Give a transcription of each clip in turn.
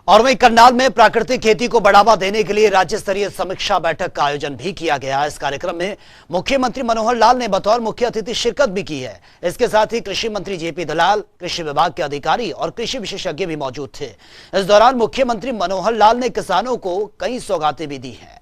और वहीं करनाल में प्राकृतिक खेती को बढ़ावा देने के लिए राज्य स्तरीय समीक्षा बैठक का आयोजन भी किया गया। इस कार्यक्रम में मुख्यमंत्री मनोहर लाल ने बतौर मुख्य अतिथि शिरकत भी की है। इसके साथ ही कृषि मंत्री जेपी दलाल, कृषि विभाग के अधिकारी और कृषि विशेषज्ञ भी मौजूद थे। इस दौरान मुख्यमंत्री मनोहर लाल ने किसानों को कई सौगातें भी दी हैं।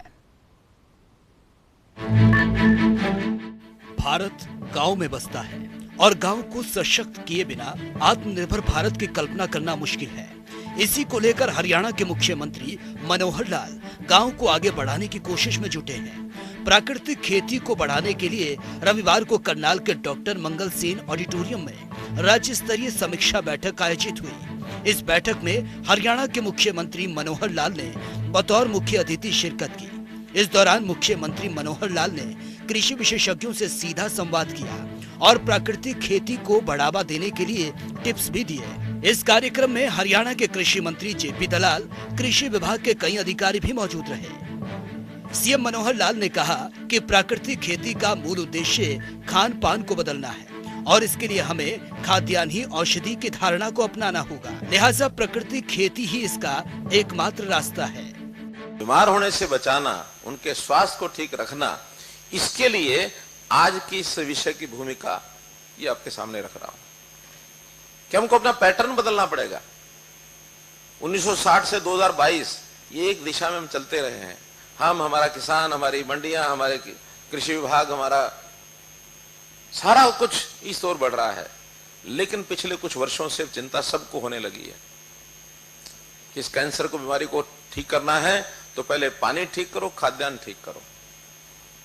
भारत गांव में बसता है और गांव को सशक्त किए बिना आत्मनिर्भर भारत की कल्पना करना मुश्किल है। इसी को लेकर हरियाणा के मुख्यमंत्री मनोहर लाल गांव को आगे बढ़ाने की कोशिश में जुटे हैं। प्राकृतिक खेती को बढ़ाने के लिए रविवार को करनाल के डॉक्टर मंगल सेन ऑडिटोरियम में राज्य स्तरीय समीक्षा बैठक आयोजित हुई। इस बैठक में हरियाणा के मुख्यमंत्री मनोहर लाल ने बतौर मुख्य अतिथि शिरकत की। इस दौरान मुख्यमंत्री मनोहर लाल ने कृषि विशेषज्ञों से सीधा संवाद किया और प्राकृतिक खेती को बढ़ावा देने के लिए टिप्स भी दिए। इस कार्यक्रम में हरियाणा के कृषि मंत्री जेपी दलाल, कृषि विभाग के कई अधिकारी भी मौजूद रहे। सीएम मनोहर लाल ने कहा कि प्राकृतिक खेती का मूल उद्देश्य खान पान को बदलना है और इसके लिए हमें खाद्यान्न ही औषधि की धारणा को अपनाना होगा। लिहाजा प्राकृतिक खेती ही इसका एकमात्र रास्ता है। बीमार होने से बचाना, उनके स्वास्थ्य को ठीक रखना, इसके लिए आज की इस विषय की भूमिका ये आपके सामने रख रहा हूं कि हमको अपना पैटर्न बदलना पड़ेगा। 1960 से 2022 ये एक दिशा में हम चलते रहे हैं। हम, हमारा किसान, हमारी मंडियां, हमारे कृषि विभाग, हमारा सारा कुछ इस ओर बढ़ रहा है। लेकिन पिछले कुछ वर्षों से चिंता सबको होने लगी है कि इस कैंसर को, बीमारी को ठीक करना है तो पहले पानी ठीक करो, खाद्यान्न ठीक करो।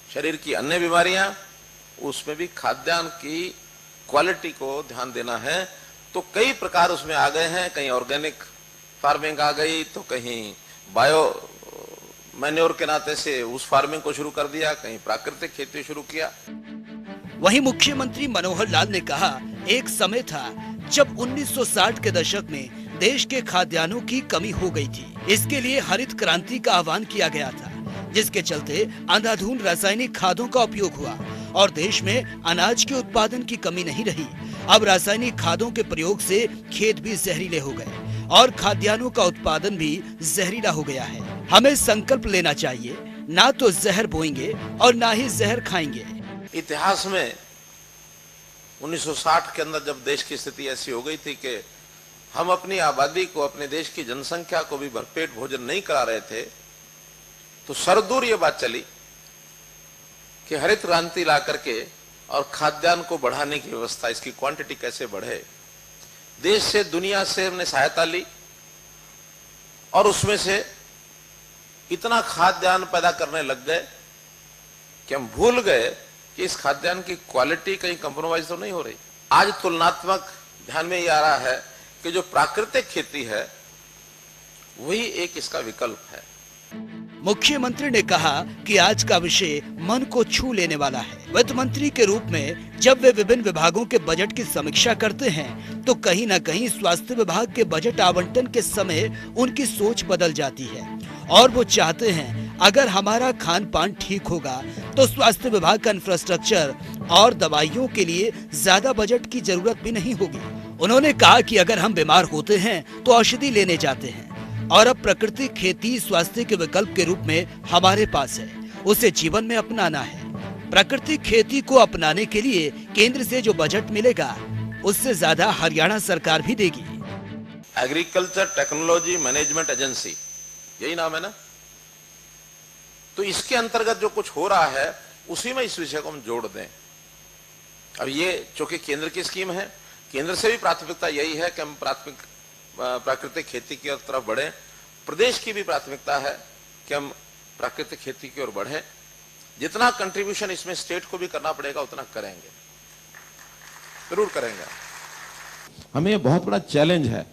शरीर की अन्य बीमारियां, उसमें भी खाद्यान्न की क्वालिटी को ध्यान देना है। तो कई प्रकार उसमें आ गए हैं। कहीं ऑर्गेनिक फार्मिंग आ गई, तो कहीं बायो मैन्योर के नाते से उस फार्मिंग को शुरू कर दिया, कहीं प्राकृतिक खेती शुरू किया। वहीं मुख्यमंत्री मनोहर लाल ने कहा, एक समय था जब 1960 के दशक में देश के खाद्यान्नों की कमी हो गई थी। इसके लिए हरित क्रांति का आह्वान किया गया था, जिसके चलते अंधाधुंध रासायनिक खादों का उपयोग हुआ और देश में अनाज के उत्पादन की कमी नहीं रही। अब रासायनिक खादों के प्रयोग से खेत भी जहरीले हो गए और खाद्यान्नों का उत्पादन भी जहरीला हो गया है। हमें संकल्प लेना चाहिए, ना तो जहर बोएंगे और ना ही जहर खाएंगे। इतिहास में 1960 के अंदर जब देश की स्थिति ऐसी हो गई थी कि हम अपनी आबादी को, अपने देश की जनसंख्या को भी भरपेट भोजन नहीं करा रहे थे, तो सरदूर ये बात चली कि हरित क्रांति ला करके और खाद्यान्न को बढ़ाने की व्यवस्था, इसकी क्वांटिटी कैसे बढ़े। देश से, दुनिया से हमने सहायता ली और उसमें से इतना खाद्यान्न पैदा करने लग गए कि हम भूल गए कि इस खाद्यान्न की क्वालिटी कहीं कंप्रोमाइज तो नहीं हो रही। आज तुलनात्मक ध्यान में ये आ रहा है कि जो प्राकृतिक खेती है वही एक इसका विकल्प है। मुख्यमंत्री ने कहा कि आज का विषय मन को छू लेने वाला है। वित्त मंत्री के रूप में जब वे विभिन्न विभागों के बजट की समीक्षा करते हैं तो कहीं न कहीं स्वास्थ्य विभाग के बजट आवंटन के समय उनकी सोच बदल जाती है और वो चाहते हैं अगर हमारा खान पान ठीक होगा तो स्वास्थ्य विभाग का इंफ्रास्ट्रक्चर और दवाइयों के लिए ज्यादा बजट की जरूरत भी नहीं होगी। उन्होंने कहा कि अगर हम बीमार होते हैं तो औषधि लेने जाते हैं और अब प्राकृतिक खेती स्वास्थ्य के विकल्प के रूप में हमारे पास है, उसे जीवन में अपनाना है। प्राकृतिक खेती को अपनाने के लिए केंद्र से जो बजट मिलेगा उससे ज्यादा हरियाणा सरकार भी देगी। एग्रीकल्चर टेक्नोलॉजी मैनेजमेंट एजेंसी, यही नाम है ना। तो इसके अंतर्गत जो कुछ हो रहा है उसी में इस विषय को हम जोड़ दें। अब ये चूंकि केंद्र की स्कीम है, केंद्र से भी प्राथमिकता यही है कि हम प्राकृतिक खेती की तरफ बढ़े। प्रदेश की भी प्राथमिकता है कि हम प्राकृतिक खेती की ओर बढ़े। जितना कंट्रीब्यूशन इसमें स्टेट को भी करना पड़ेगा उतना करेंगे, जरूर करेंगे। हमें ये बहुत बड़ा चैलेंज है।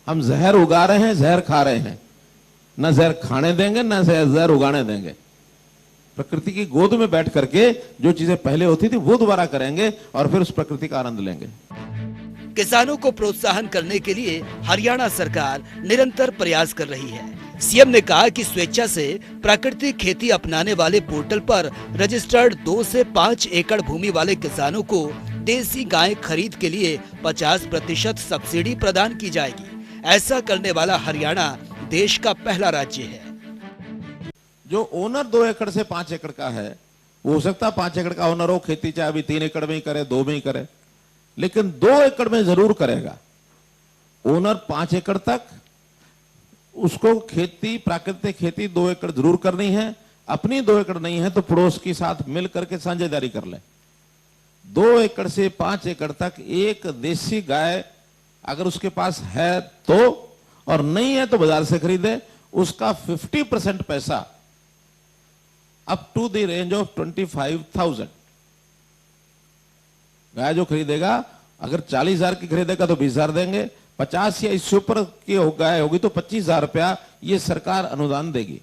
हम जहर उगा रहे हैं, जहर खा रहे हैं। न जहर खाने देंगे, न जहर उगाने देंगे। प्रकृति की गोद में बैठ करके जो चीजें पहले होती थी वो दोबारा करेंगे और फिर उस प्रकृति का आनंद लेंगे। किसानों को प्रोत्साहन करने के लिए हरियाणा सरकार निरंतर प्रयास कर रही है। सीएम ने कहा कि स्वेच्छा से प्राकृतिक खेती अपनाने वाले पोर्टल पर रजिस्टर्ड 2 से 5 एकड़ भूमि वाले किसानों को देसी गाय खरीद के लिए 50% सब्सिडी प्रदान की जाएगी। ऐसा करने वाला हरियाणा देश का पहला राज्य है। जो ओनर 2 एकड़ से 5 एकड़ का है, वो हो सकता है 5 एकड़ का ओनर हो, खेती चाहे अभी 3 एकड़ में ही करे, 2 में ही करे, लेकिन 2 एकड़ में जरूर करेगा। ओनर 5 एकड़ तक उसको खेती, प्राकृतिक खेती 2 एकड़ जरूर करनी है। अपनी 2 एकड़ नहीं है तो पड़ोस के साथ मिल करके साझेदारी कर ले। 2 एकड़ से 5 एकड़ तक एक देसी गाय अगर उसके पास है तो, और नहीं है तो बाजार से खरीदे। उसका 50% पैसा up to the range of 25,000 गाय जो खरीदेगा, अगर 40,000 की खरीदेगा तो 20,000 देंगे, 50 या इससे ऊपर की गाय होगी तो 25,000 रुपया ये सरकार अनुदान देगी।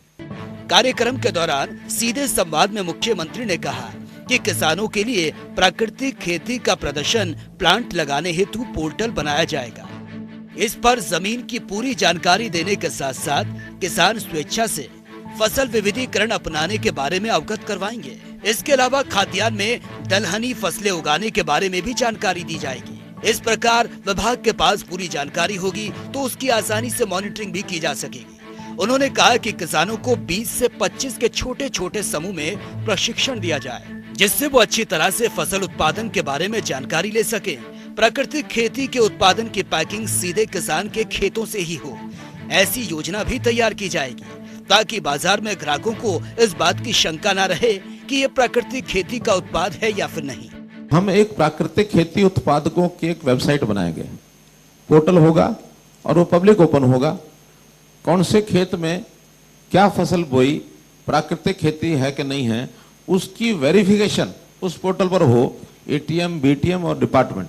कार्यक्रम के दौरान सीधे संवाद में मुख्यमंत्री ने कहा कि किसानों के लिए प्राकृतिक खेती का प्रदर्शन प्लांट लगाने हेतु पोर्टल बनाया जाएगा। इस पर जमीन की पूरी जानकारी देने के साथ साथ किसान स्वेच्छा से फसल विविधीकरण अपनाने के बारे में अवगत करवाएंगे। इसके अलावा खाद्यान्न में दलहनी फसलें उगाने के बारे में भी जानकारी दी जाएगी। इस प्रकार विभाग के पास पूरी जानकारी होगी तो उसकी आसानी से मॉनिटरिंग भी की जा सकेगी। उन्होंने कहा कि किसानों को 20 से 25 के छोटे छोटे समूह में प्रशिक्षण दिया जाए, जिससे वो अच्छी तरह से फसल उत्पादन के बारे में जानकारी ले सके। प्राकृतिक खेती के उत्पादन की पैकिंग सीधे किसान के खेतों से ही हो, ऐसी योजना भी तैयार की जाएगी ताकि बाजार में ग्राहकों को इस बात की शंका न रहे कि ये प्राकृतिक खेती का उत्पाद है या फिर नहीं। हम एक प्राकृतिक खेती उत्पादकों की एक वेबसाइट बनाएंगे, पोर्टल होगा और वो पब्लिक ओपन होगा। कौन से खेत में क्या फसल बोई, प्राकृतिक खेती है कि नहीं है, उसकी वेरिफिकेशन उस पोर्टल पर हो। एटीएम, बीटीएम और डिपार्टमेंट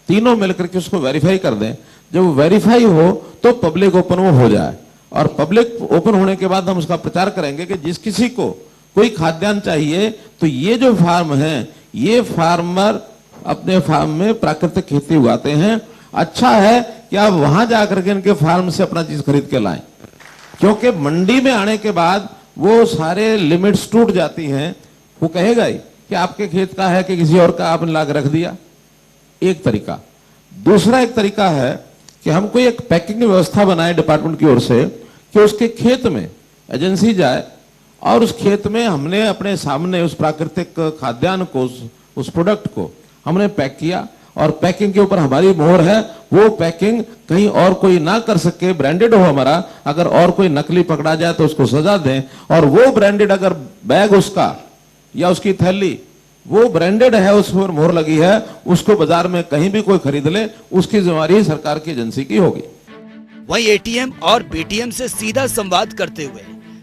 तीनों मिलकर के उसको वेरीफाई कर दें। जब वेरीफाई हो तो पब्लिक ओपन वो हो जाए, और पब्लिक ओपन होने के बाद हम उसका प्रचार करेंगे कि जिस किसी को कोई खाद्यान्न चाहिए तो ये जो फार्म है, ये फार्मर अपने फार्म में प्राकृतिक खेती उगाते हैं। अच्छा है कि आप वहां जाकर के इनके फार्म से अपना चीज खरीद के लाएं, क्योंकि मंडी में आने के बाद वो सारे लिमिट्स टूट जाती हैं। वो कहेगा ही कि आपके खेत का है कि किसी और का आपने ला के रख दिया। एक तरीका। दूसरा एक तरीका है कि हम कोई एक पैकिंग व्यवस्था बनाए डिपार्टमेंट की ओर से कि उसके खेत में एजेंसी जाए और उस खेत में हमने अपने सामने उस प्राकृतिक खाद्यान्न को, उस प्रोडक्ट को हमने पैक किया और पैकिंग के ऊपर हमारी मोहर है। वो पैकिंग कहीं और कोई ना कर सके, ब्रांडेड हो हमारा। अगर और कोई नकली पकड़ा जाए तो उसको सजा दें, और वो ब्रांडेड अगर बैग उसका या उसकी थैली वो ब्रांडेड है, उस पर मोहर लगी है, उसको बाजार में कहीं भी कोई खरीद ले, उसकी जिम्मेदारी सरकार की एजेंसी की होगी। वहीं एटीएम और बीटीएम से सीधा संवाद करते हुए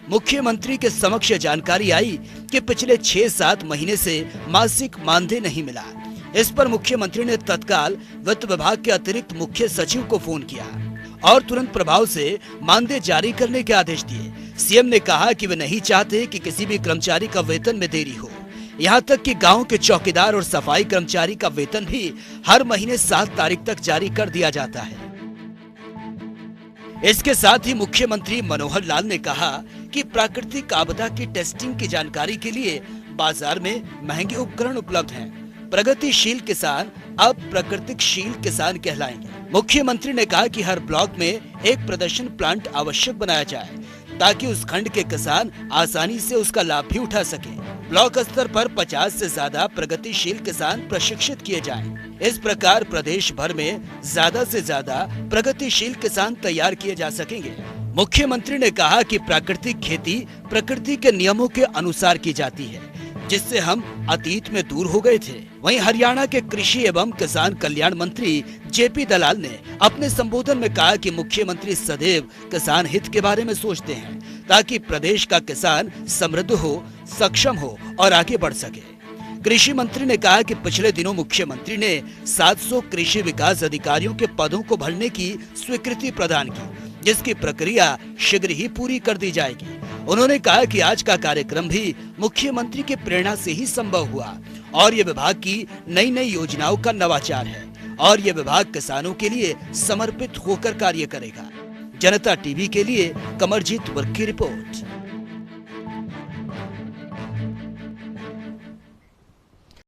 मुख्यमंत्री के समक्ष जानकारी आई कि पिछले 6-7 महीने से मासिक मानदेय नहीं मिला। इस पर मुख्यमंत्री ने तत्काल वित्त विभाग के अतिरिक्त मुख्य सचिव को फोन किया और तुरंत प्रभाव से मानदेय जारी करने के आदेश दिए। सीएम ने कहा कि वे नहीं चाहते कि किसी भी कर्मचारी का वेतन में देरी हो। यहाँ तक कि गांव के चौकीदार और सफाई कर्मचारी का वेतन भी हर महीने 7 तारीख तक जारी कर दिया जाता है। इसके साथ ही मुख्यमंत्री मनोहर लाल ने कहा कि प्राकृतिक आपदा की टेस्टिंग की जानकारी के लिए बाजार में महंगे उपकरण उपलब्ध हैं। प्रगतिशील किसान अब प्राकृतिकशील किसान कहलाएंगे। मुख्यमंत्री ने कहा कि हर ब्लॉक में एक प्रदर्शन प्लांट आवश्यक बनाया जाए ताकि उस खंड के किसान आसानी से उसका लाभ भी उठा सके। ब्लॉक स्तर पर 50 से ज्यादा प्रगतिशील किसान प्रशिक्षित किए जाएं। इस प्रकार प्रदेश भर में ज्यादा से ज्यादा प्रगतिशील किसान तैयार किए जा सकेंगे। मुख्यमंत्री ने कहा कि प्राकृतिक खेती प्रकृति के नियमों के अनुसार की जाती है, जिससे हम अतीत में दूर हो गए थे। वहीं हरियाणा के कृषि एवं किसान कल्याण मंत्री जेपी दलाल ने अपने संबोधन में कहा कि मुख्यमंत्री सदैव किसान हित के बारे में सोचते हैं ताकि प्रदेश का किसान समृद्ध हो, सक्षम हो और आगे बढ़ सके। कृषि मंत्री ने कहा कि पिछले दिनों मुख्यमंत्री ने 700 कृषि विकास अधिकारियों के पदों को भरने की स्वीकृति प्रदान की, जिसकी प्रक्रिया शीघ्र ही पूरी कर दी जाएगी। उन्होंने कहा कि आज का कार्यक्रम भी मुख्यमंत्री के प्रेरणा से ही संभव हुआ और ये विभाग की नई नई योजनाओं का नवाचार है और ये विभाग किसानों के लिए समर्पित होकर कार्य करेगा। जनता टीवी के लिए कमरजीत वर्क की रिपोर्ट।